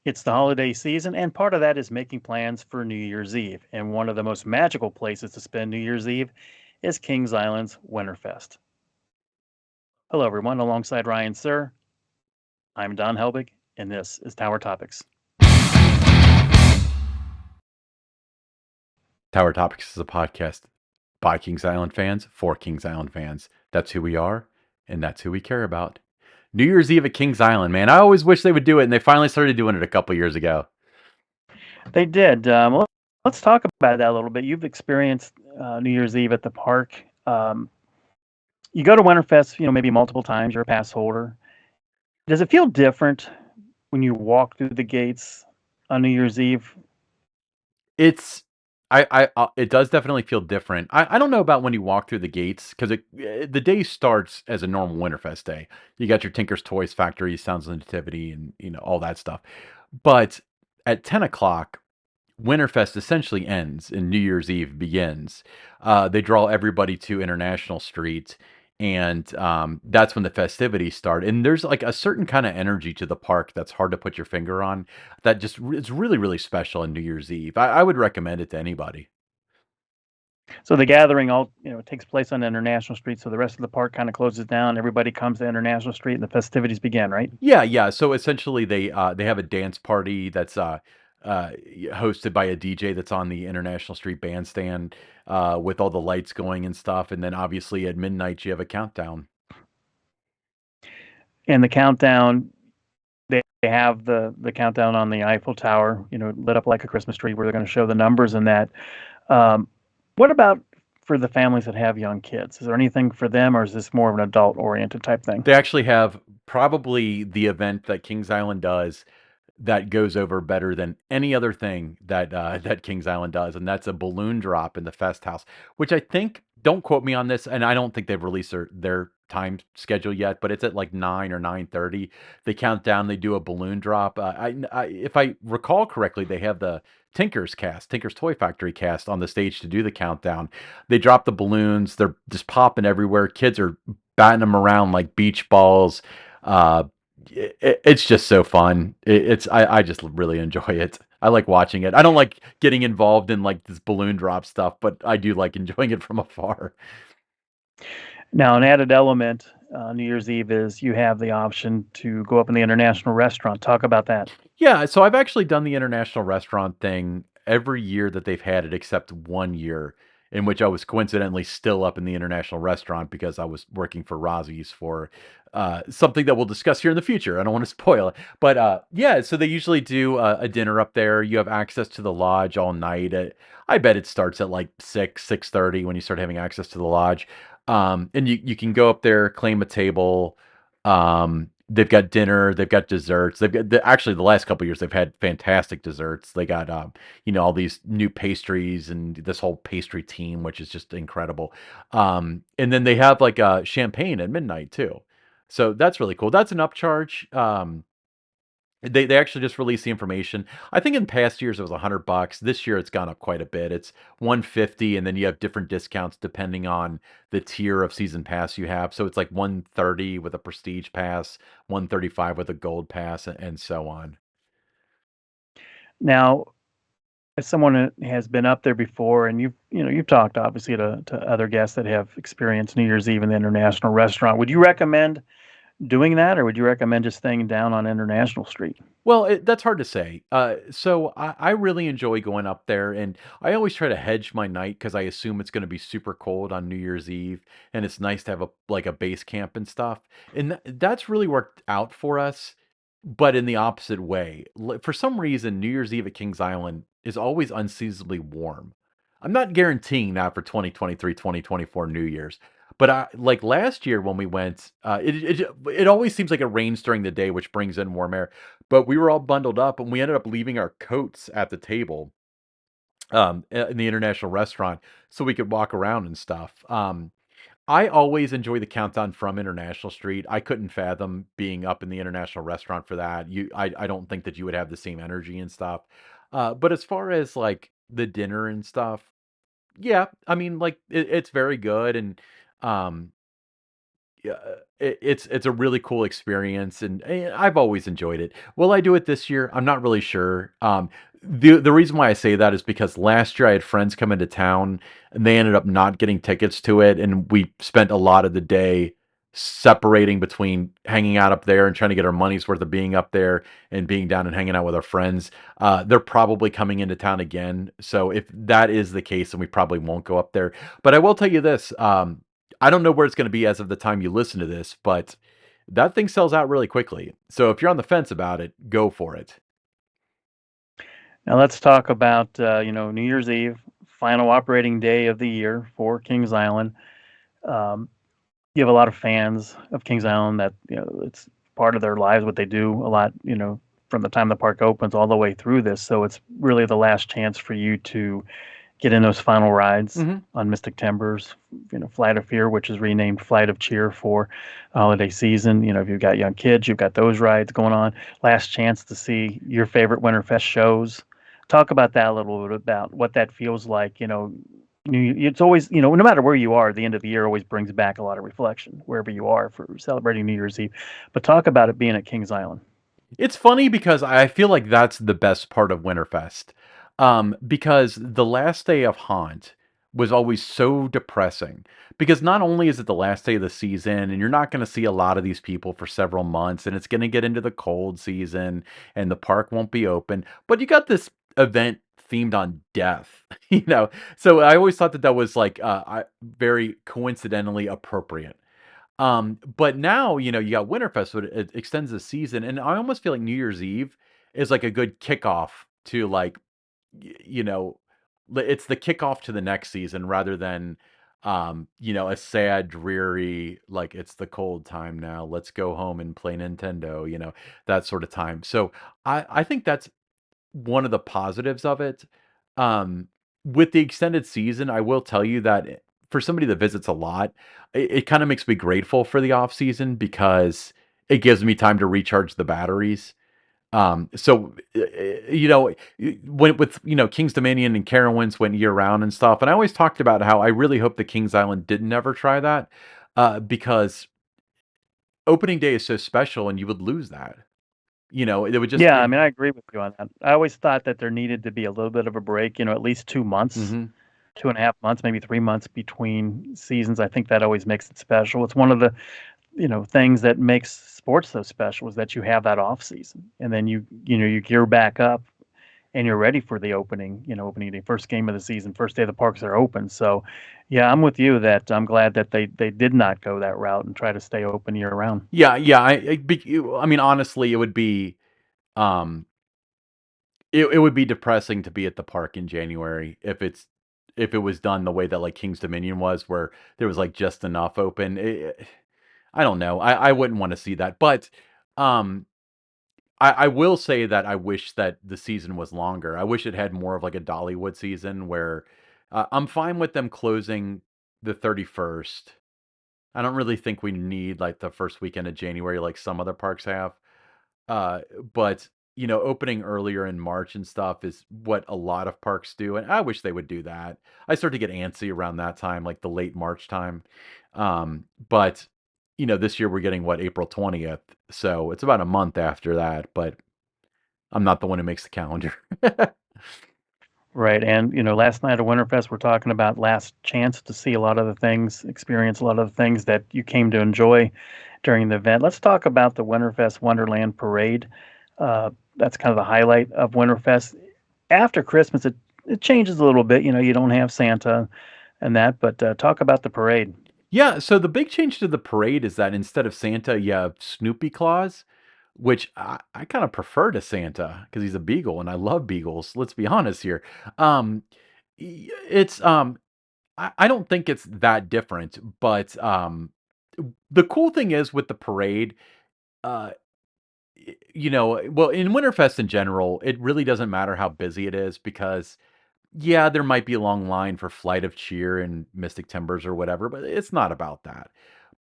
It's the holiday season, and part of that is making plans for New Year's Eve. And one of the most magical places to spend New Year's Eve is Kings Island's Winterfest. Hello, everyone. Alongside Ryan Sir, I'm Don Helbig, and this is Tower Topics. Tower Topics is a podcast by Kings Island fans for Kings Island fans. That's who we are, and that's who we care about. New Year's Eve at Kings Island, man. I always wish they would do it, and they finally started doing it a couple years ago. They did. Let's talk about that a little bit. You've experienced New Year's Eve at the park. You go to Winterfest, maybe multiple times. You're a pass holder. Does it feel different when you walk through the gates on New Year's Eve? It's it does definitely feel different. I don't know about when you walk through the gates because the day starts as a normal Winterfest day. You got your Tinker's Toys Factory, Sounds of Nativity, and all that stuff. But at 10 o'clock, Winterfest essentially ends and New Year's Eve begins. They draw everybody to International Street, and that's when the festivities start. And there's like a certain kind of energy to the park that's hard to put your finger on. That just it's really really special on New Year's Eve. I would recommend it to anybody. So the gathering all takes place on International Street. So the rest of the park kind of closes down. Everybody comes to International Street, and the festivities begin. Right? Yeah, yeah. So essentially, they have a dance party that's hosted by a DJ that's on the International Street Bandstand with all the lights going and stuff, and then obviously at midnight you have a countdown. And the countdown, they have the countdown on the Eiffel Tower, lit up like a Christmas tree, where they're going to show the numbers and that. Um, what about for the families that have young kids? Is there anything for them, or is this more of an adult-oriented type thing? They actually have probably the event that Kings Island does that goes over better than any other thing that that Kings Island does, and that's a balloon drop in the Fest House, which I think, don't quote me on this, and I don't think they've released their time schedule yet, but it's at like 9 or 9:30. They count down, they do a balloon drop. If I recall correctly, they have the Tinker's Toy Factory cast on the stage to do the countdown. They drop the balloons, they're just popping everywhere. Kids are batting them around like beach balls. Uh, it's just so fun. I just really enjoy it. I like watching it. I don't like getting involved in like this balloon drop stuff, but I do like enjoying it from afar. Now, an added element New Year's Eve is you have the option to go up in the International Restaurant. Talk about that. Yeah, so I've actually done the international restaurant thing every year that they've had it, except one year in which I was coincidentally still up in the international restaurant because I was working for Rosie's for something that we'll discuss here in the future. I don't want to spoil it, but yeah. So they usually do a dinner up there. You have access to the lodge all night. I bet it starts at like 6:30 when you start having access to the lodge, and you can go up there, claim a table. They've got dinner, they've got desserts. They've got actually the last couple of years they've had fantastic desserts. They got all these new pastries and this whole pastry team, which is just incredible. And then they have like champagne at midnight too. So that's really cool. That's an upcharge. They actually just released the information. I think in past years it was $100. This year it's gone up quite a bit. It's 150, and then you have different discounts depending on the tier of season pass you have. So it's like 130 with a prestige pass, 135 with a gold pass, and so on. Now, as someone that has been up there before, and you've talked obviously to other guests that have experienced New Year's Eve in the International Restaurant, would you recommend doing that, or would you recommend just staying down on International Street? Well, that's hard to say. So I really enjoy going up there, and I always try to hedge my night because I assume it's going to be super cold on New Year's Eve, and it's nice to have a base camp and stuff. And that's really worked out for us, but in the opposite way. For some reason, New Year's Eve at Kings Island is always unseasonably warm. I'm not guaranteeing that for 2023, 2024 New Year's. But like last year when we went, it always seems like it rains during the day, which brings in warm air. But we were all bundled up, and we ended up leaving our coats at the table, in the international restaurant so we could walk around and stuff. I always enjoy the countdown from International Street. I couldn't fathom being up in the international restaurant for that. I don't think that you would have the same energy and stuff. But as far as like the dinner and stuff, yeah, I mean, like it's very good, and um, yeah, it's a really cool experience, and I've always enjoyed it. Will I do it this year? I'm not really sure. The reason why I say that is because last year I had friends come into town, and they ended up not getting tickets to it, and we spent a lot of the day separating between hanging out up there and trying to get our money's worth of being up there and being down and hanging out with our friends. They're probably coming into town again, so if that is the case, then we probably won't go up there. But I will tell you this. I don't know where it's going to be as of the time you listen to this, but that thing sells out really quickly. So if you're on the fence about it, go for it. Now let's talk about New Year's Eve, final operating day of the year for Kings Island. Um, you have a lot of fans of Kings Island that it's part of their lives, what they do a lot, from the time the park opens all the way through this. So it's really the last chance for you to get in those final rides Hmm. on Mystic Timbers, Flight of Fear, which is renamed Flight of Cheer for the holiday season. If you've got young kids, you've got those rides going on. Last chance to see your favorite Winterfest shows. Talk about that a little bit about what that feels like. It's always, no matter where you are, the end of the year always brings back a lot of reflection wherever you are for celebrating New Year's Eve. But talk about it being at Kings Island. It's funny because I feel like that's the best part of Winterfest. Because the last day of Haunt was always so depressing. Because not only is it the last day of the season, and you're not going to see a lot of these people for several months, and it's going to get into the cold season, and the park won't be open, but you got this event themed on death, you know? So I always thought that that was like very coincidentally appropriate. But now, you got Winterfest, so it extends the season, and I almost feel like New Year's Eve is like a good kickoff to like, y- you know, it's the kickoff to the next season rather than, a sad, dreary, like it's the cold time now. Let's go home and play Nintendo, that sort of time. So I think that's one of the positives of it. Um, with the extended season, I will tell you that for somebody that visits a lot, it kind of makes me grateful for the off season because it gives me time to recharge the batteries. So when with King's Dominion and Carowinds went year round and stuff, and I always talked about how I really hope the Kings Island didn't ever try that, because opening day is so special, and you would lose that. It would just Yeah, I mean, I agree with you on that. I always thought that there needed to be a little bit of a break, at least 2 months, Mhm. 2.5 months, maybe 3 months between seasons. I think that always makes it special. It's one of the, things that makes sports so special is that you have that off season, and then you gear back up and you're ready for the opening day, first game of the season, first day the parks are open. So, yeah, I'm with you that I'm glad that they did not go that route and try to stay open year round. Yeah, yeah. I mean, honestly, um, it would be depressing to be at the park in January if it was done the way that like King's Dominion was, where there was like just enough open. I don't know. I wouldn't want to see that, but um, I will say that I wish that the season was longer. I wish it had more of like a Dollywood season where I'm fine with them closing the 31st. I don't really think we need like the first weekend of January like some other parks have. Uh, but opening earlier in March and stuff is what a lot of parks do, and I wish they would do that. I start to get antsy around that time, like the late March time. But this year we're getting what, April 20th, so it's about a month after that. But I'm not the one who makes the calendar. Right. And, last night at Winterfest, we're talking about last chance to see a lot of the things, experience a lot of the things that you came to enjoy during the event. Let's talk about the Winterfest Wonderland Parade. That's kind of the highlight of Winterfest. After Christmas, it changes a little bit. You don't have Santa and that, but talk about the parade. Yeah, so the big change to the parade is that instead of Santa, you have Snoopy Claus, which I kind of prefer to Santa because he's a beagle and I love beagles. Let's be honest here. Um, it's I don't think it's that different, but the cool thing is with the parade, uh, well, in Winterfest in general, it really doesn't matter how busy it is because yeah, there might be a long line for Flight of Cheer and Mystic Timbers or whatever, but it's not about that.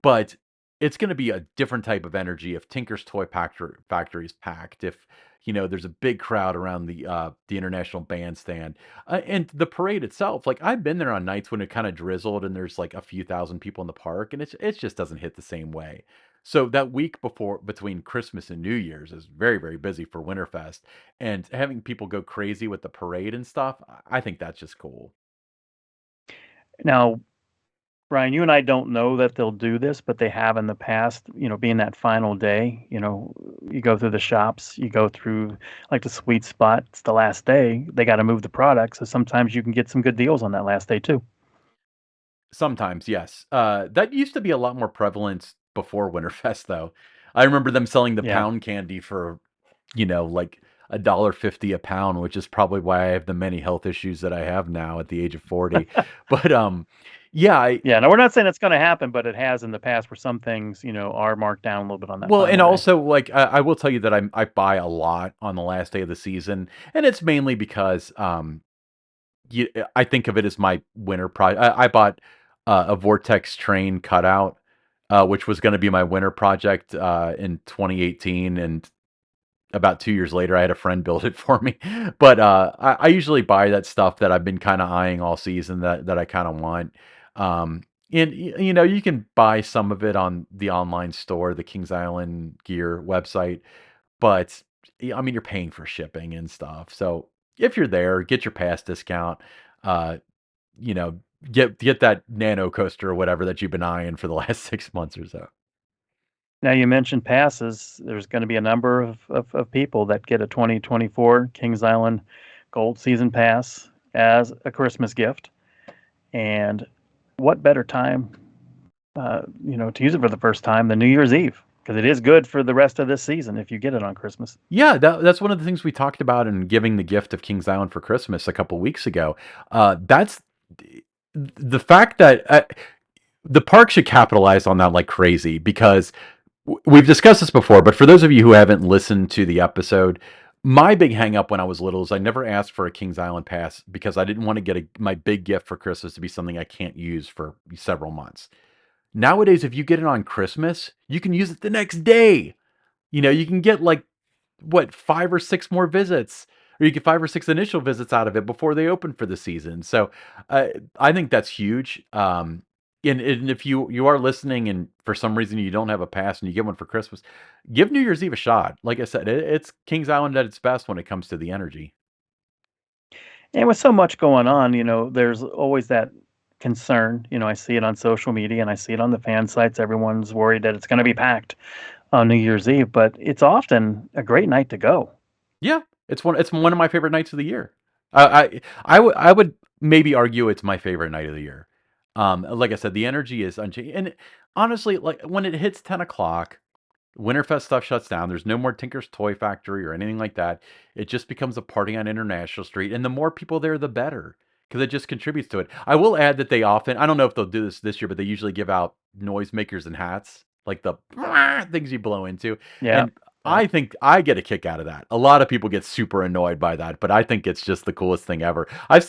But it's going to be a different type of energy if Tinker's Factory is packed. If there's a big crowd around the International Bandstand, and the parade itself. Like I've been there on nights when it kind of drizzled and there's like a few thousand people in the park, and it just doesn't hit the same way. So that week before between Christmas and New Year's is very very busy for Winterfest, and having people go crazy with the parade and stuff, I think that's just cool. Now, Brian, you and I don't know that they'll do this, but they have in the past, being that final day, you go through the shops, you go through like the sweet spot, it's the last day, they got to move the product. So sometimes you can get some good deals on that last day too. Sometimes, yes. That used to be a lot more prevalent before Winterfest, though. I remember them selling the Yeah. pound candy for, like $1.50 a pound, which is probably why I have the many health issues that I have now at the age of 40. But yeah, Yeah. Now, we're not saying it's going to happen, but it has in the past where some things, are marked down a little bit on that well, and final day. also like I will tell you that I buy a lot on the last day of the season, and it's mainly because I think of it as my winter project. I bought a Vortex train cutout, which was going to be my winter project in 2018, and about 2 years later, I had a friend build it for me. But I usually buy that stuff that I've been kind of eyeing all season that I kind of want. Um, and you can buy some of it on the online store, the Kings Island Gear website, but I mean, you're paying for shipping and stuff. So if you're there, get your pass discount. Uh, you know, get that nano coaster or whatever that you've been eyeing for the last 6 months or so. Now, you mentioned passes. There's going to be a number of people that get a 2024 Kings Island Gold Season Pass as a Christmas gift. And what better time, to use it for the first time than New Year's Eve? Because it is good for the rest of this season if you get it on Christmas. Yeah, that's one of the things we talked about in giving the gift of Kings Island for Christmas a couple weeks ago. That's the fact that the park should capitalize on that like crazy because we've discussed this before. But for those of you who haven't listened to the episode, my big hang up when I was little is I never asked for a Kings Island pass because I didn't want to get my big gift for Christmas to be something I can't use for several months. Nowadays, if you get it on Christmas, you can use it the next day. You can get like what 5 or 6 more visits, or you get 5 or 6 initial visits out of it before they open for the season. So I think that's huge. And if you are listening and for some reason you don't have a pass and you get one for Christmas, give New Year's Eve a shot. Like I said, it's Kings Island at its best when it comes to the energy. And with so much going on, there's always that concern. I see it on social media and I see it on the fan sites. Everyone's worried that it's going to be packed on New Year's Eve, but it's often a great night to go. Yeah, it's one of my favorite nights of the year. I would maybe argue it's my favorite night of the year. Like I said, the energy is unchanged, and honestly, like when it hits 10 o'clock, Winterfest stuff shuts down. There's no more Tinker's Toy Factory or anything like that. It just becomes a party on International Street, and the more people there, the better, because it just contributes to it. I will add that they often, I don't know if they'll do this year, but they usually give out noisemakers and hats, like the things you blow into. Yeah. And Yeah. I think I get a kick out of that. A lot of people get super annoyed by that, but I think it's just the coolest thing ever. I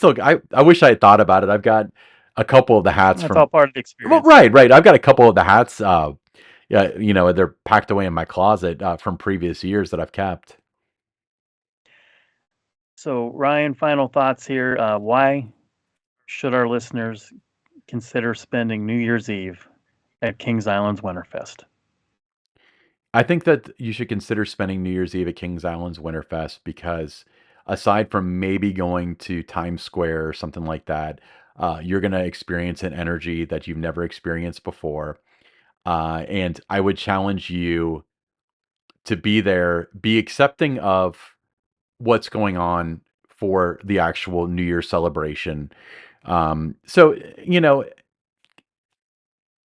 wish I had thought about it. I've got a couple of the hats That's all from, part of the well, experience. right. I've got a couple of the hats. Yeah, they're packed away in my closet from previous years that I've kept. So, Ryan, final thoughts here. Why should our listeners consider spending New Year's Eve at Kings Island's Winterfest? I think that you should consider spending New Year's Eve at Kings Island's Winterfest because aside from maybe going to Times Square or something like that, you're going to experience an energy that you've never experienced before. And I would challenge you to be there, be accepting of what's going on for the actual New Year celebration. So,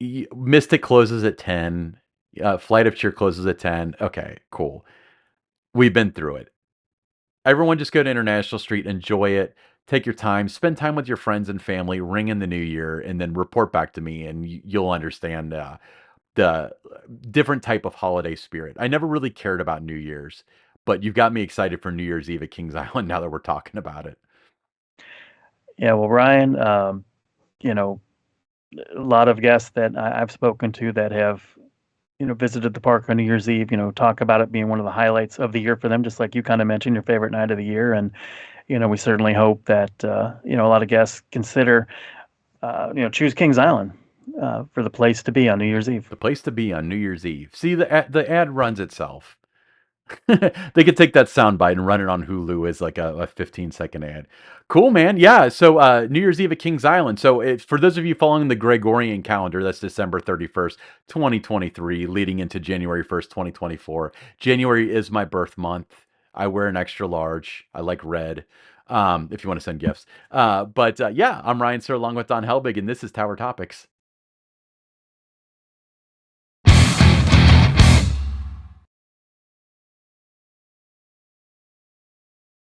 Mystic closes at 10. Flight of Cheer closes at 10. Okay, cool. We've been through it. Everyone just go to International Street, enjoy it, take your time, spend time with your friends and family, ring in the new year, and then report back to me, and you'll understand the different type of holiday spirit. I never really cared about New Year's, but you've got me excited for New Year's Eve at Kings Island now that we're talking about it. Yeah, well, Ryan, you know, a lot of guests that I've spoken to that have visited the park on New Year's Eve, talk about it being one of the highlights of the year for them, just like you kind of mentioned, your favorite night of the year. And, we certainly hope that, a lot of guests consider, choose Kings Island for the place to be on New Year's Eve. The place to be on New Year's Eve. See, the ad runs itself. They could take that soundbite and run it on Hulu as like a 15-second ad. Cool, man. Yeah. So New Year's Eve at Kings Island. So for those of you following the Gregorian calendar, that's December 31st, 2023, leading into January 1st, 2024. January is my birth month. I wear an extra large. I like red. If you want to send gifts. But yeah, I'm Ryan Sir along with Don Helbig, and this is Tower Topics.